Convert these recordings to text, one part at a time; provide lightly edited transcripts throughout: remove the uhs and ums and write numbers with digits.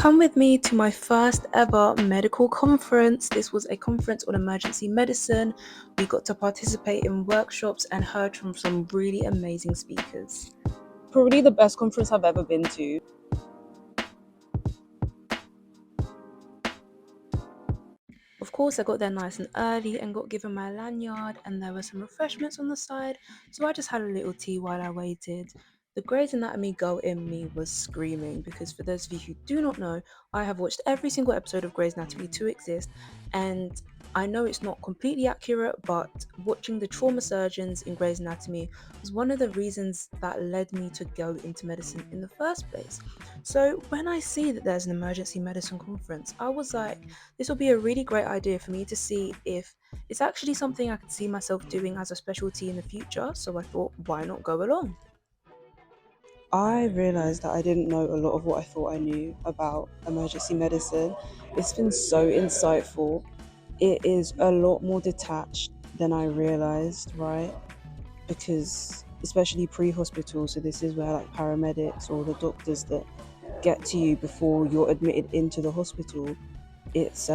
Come with me to my first ever medical conference. This was a conference on emergency medicine. We got to participate in workshops and heard from some really amazing speakers. Probably the best conference I've ever been to. Of course, I got there nice and early and got given my lanyard, and there were some refreshments on the side, so I just had a little tea while I waited. The Grey's Anatomy girl in me was screaming because, for those of you who do not know, I have watched every single episode of Grey's Anatomy to exist, and I know it's not completely accurate, but watching the trauma surgeons in Grey's Anatomy was one of the reasons that led me to go into medicine in the first place. So when I see that there's an emergency medicine conference, I was like, this will be a really great idea for me to see if it's actually something I could see myself doing as a specialty in the future. So I thought, why not go along? I realised that I didn't know a lot of what I thought I knew about emergency medicine. It's been so insightful. It is a lot more detached than I realised, right? Because especially pre-hospital, so this is where like paramedics or the doctors that get to you before you're admitted into the hospital. It's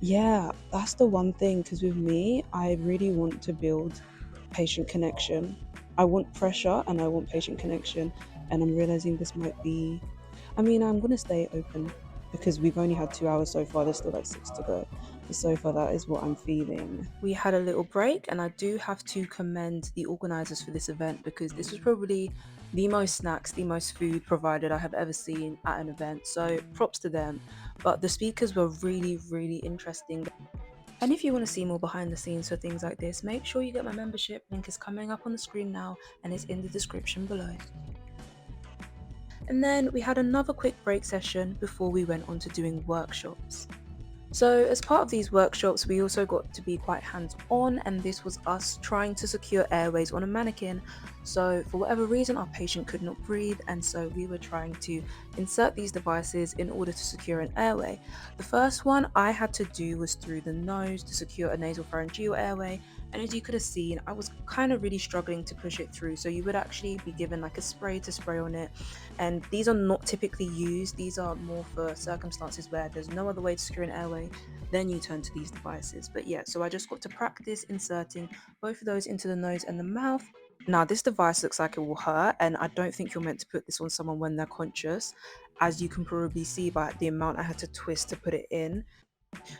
yeah, that's the one thing, because with me, I really want to build patient connection. I want pressure and I want patient connection. And I'm realizing this might be, I'm going to stay open because we've only had 2 hours so far. There's still like 6 to go. But so far, that is what I'm feeling. We had a little break, and I do have to commend the organisers for this event because this was probably the most snacks, the most food provided I have ever seen at an event. So props to them. But the speakers were really, really interesting. And if you want to see more behind the scenes for things like this, make sure you get my membership. Link is coming up on the screen now and it's in the description below. And then we had another quick break session before we went on to doing workshops. So as part of these workshops, we also got to be quite hands-on, and this was us trying to secure airways on a mannequin. So for whatever reason, our patient could not breathe, and so we were trying to insert these devices in order to secure an airway. The first one I had to do was through the nose to secure a nasopharyngeal airway, and as you could have seen, I was kind of really struggling to push it through. So you would actually be given like a spray to spray on it, and these are not typically used. These are more for circumstances where there's no other way to secure an airway, then you turn to these devices. But yeah, so I just got to practice inserting both of those into the nose and the mouth. Now this device looks like it will hurt, and I don't think you're meant to put this on someone when they're conscious, as you can probably see by the amount I had to twist to put it in.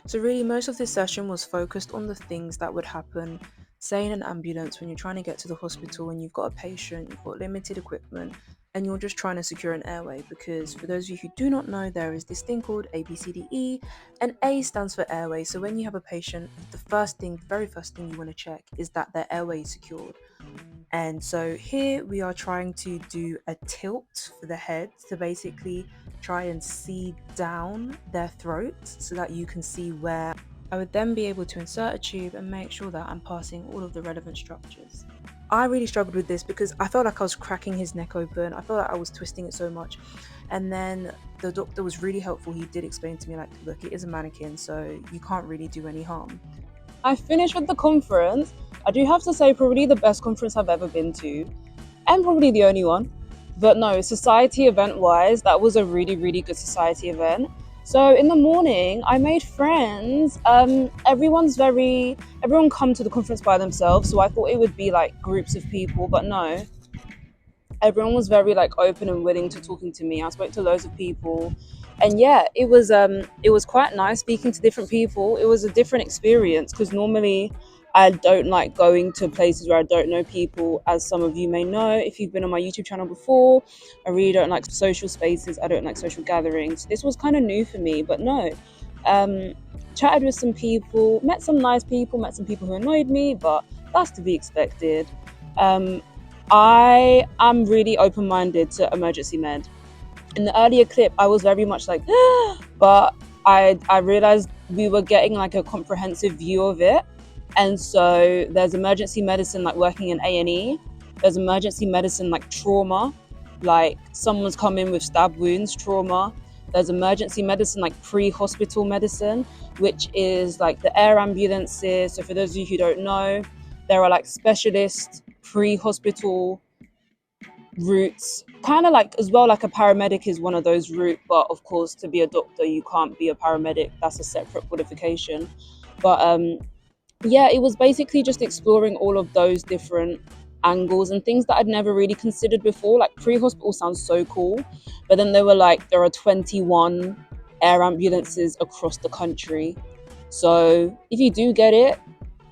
So really most of this session was focused on the things that would happen, say in an ambulance, when you're trying to get to the hospital and you've got a patient, you've got limited equipment, and you're just trying to secure an airway. Because for those of you who do not know, there is this thing called ABCDE, and A stands for airway. So when you have a patient, the very first thing you want to check is that their airway is secured. And so here we are trying to do a tilt for the head to basically try and see down their throat so that you can see where I would then be able to insert a tube and make sure that I'm passing all of the relevant structures. I really struggled with this because I felt like I was cracking his neck open. I felt like I was twisting it so much. And then the doctor was really helpful. He did explain to me, like, look, it is a mannequin, so you can't really do any harm. I finished with the conference. I do have to say, probably the best conference I've ever been to, and probably the only one. But no, society event wise, that was a really, really good society event. So in the morning, I made friends. Everyone come to the conference by themselves. So I thought it would be like groups of people, but no. Everyone was very like open and willing to talking to me. I spoke to loads of people, and yeah, it was quite nice speaking to different people. It was a different experience because normally I don't like going to places where I don't know people. As some of you may know, if you've been on my YouTube channel before, I really don't like social spaces. I don't like social gatherings. This was kind of new for me, but no. Chatted with some people, met some nice people, met some people who annoyed me, but that's to be expected. I am really open-minded to emergency med. In the earlier clip, I was very much like, but I realized we were getting like a comprehensive view of it. And so there's emergency medicine like working in A&E. There's emergency medicine like trauma, like someone's come in with stab wounds, trauma. There's emergency medicine like pre-hospital medicine, which is like the air ambulances. So for those of you who don't know, there are like specialists pre-hospital routes, kind of like as well, like a paramedic is one of those routes, but of course to be a doctor you can't be a paramedic, that's a separate qualification. But yeah, it was basically just exploring all of those different angles and things that I'd never really considered before. Like pre-hospital sounds so cool, but then they were like, there are 21 air ambulances across the country. So if you do get it,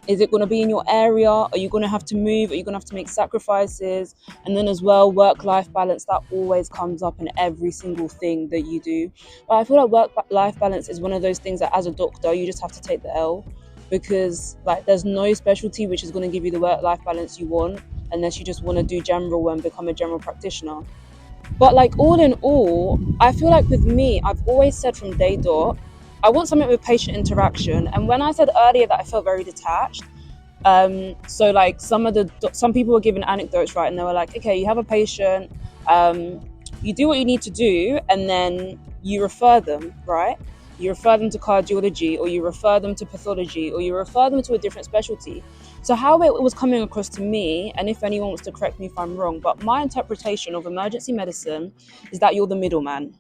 is it going to be in your area? Are you going to have to move? Are you going to have to make sacrifices? And then as well, work-life balance, that always comes up in every single thing that you do. But I feel like work-life balance is one of those things that as a doctor, you just have to take the L, because like there's no specialty which is going to give you the work-life balance you want unless you just want to do general and become a general practitioner. But like all in all, I feel like with me, I've always said from day dot, I want something with patient interaction. And when I said earlier that I felt very detached, so like some people were giving anecdotes, right? And they were like, okay, you have a patient, you do what you need to do, and then you refer them, right? You refer them to cardiology, or you refer them to pathology, or you refer them to a different specialty. So how it was coming across to me, and if anyone wants to correct me if I'm wrong, but my interpretation of emergency medicine is that you're the middleman.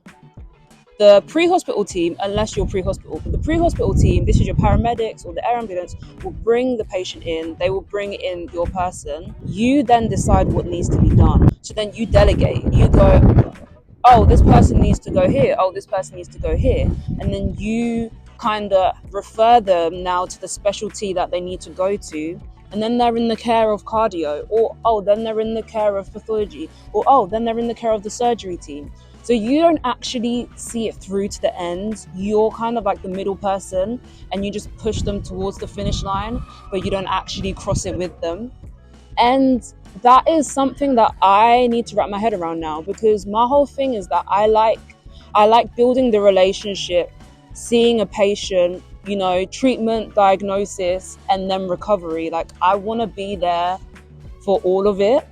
The pre-hospital team, unless you're pre-hospital, but the pre-hospital team, this is your paramedics or the air ambulance, will bring the patient in, they will bring in your person. You then decide what needs to be done. So then you delegate. You go, oh, this person needs to go here, oh, this person needs to go here. And then you kind of refer them now to the specialty that they need to go to. And then they're in the care of cardio, or oh, then they're in the care of pathology, or oh, then they're in the care of the surgery team. So you don't actually see it through to the end. You're kind of like the middle person, and you just push them towards the finish line, but you don't actually cross it with them. And that is something that I need to wrap my head around now, because my whole thing is that I like building the relationship, seeing a patient, you know, treatment, diagnosis, and then recovery. Like I want to be there for all of it.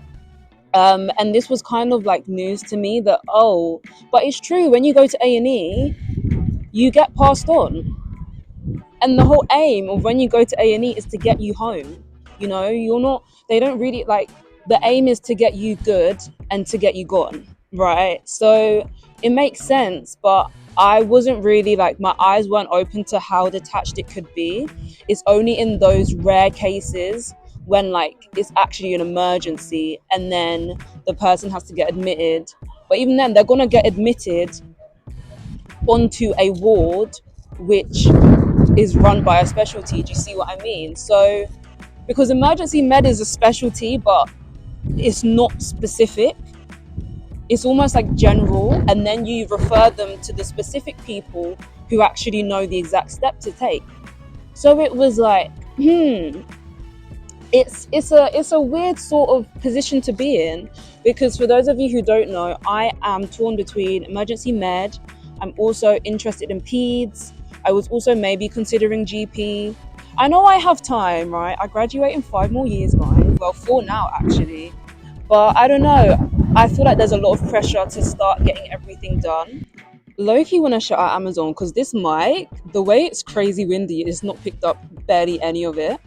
And this was kind of like news to me that, oh, but it's true, when you go to A&E, you get passed on. And the whole aim of when you go to A&E is to get you home. You know, you're not, they don't really like, the aim is to get you good and to get you gone, right? So it makes sense, but I wasn't really like, my eyes weren't open to how detached it could be. It's only in those rare cases when like it's actually an emergency and then the person has to get admitted. But even then, they're gonna get admitted onto a ward which is run by a specialty. Do you see what I mean? So because emergency med is a specialty, but it's not specific, it's almost like general, and then you refer them to the specific people who actually know the exact step to take. So it was like, it's a weird sort of position to be in, because for those of you who don't know, I am torn between emergency med. I'm also interested in peds. I was also maybe considering GP. I know I have time, right? I graduate in 5 more years, guys. Well, 4 now actually. But I don't know. I feel like there's a lot of pressure to start getting everything done. Low-key want to shout out Amazon, because this mic, the way it's crazy windy, it's not picked up barely any of it.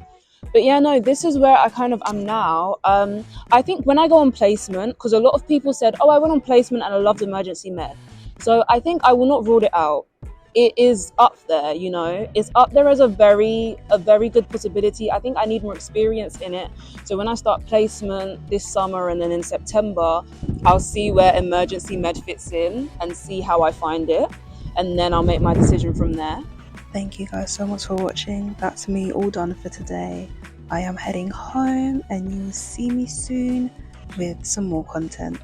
But yeah, no, this is where I kind of am now. I think when I go on placement, because a lot of people said, oh, I went on placement and I loved emergency med. So I think I will not rule it out. It is up there, you know, it's up there as a very good possibility. I think I need more experience in it. So when I start placement this summer and then in September, I'll see where emergency med fits in and see how I find it. And then I'll make my decision from there. Thank you guys so much for watching. That's me all done for today. I am heading home and you will see me soon with some more content.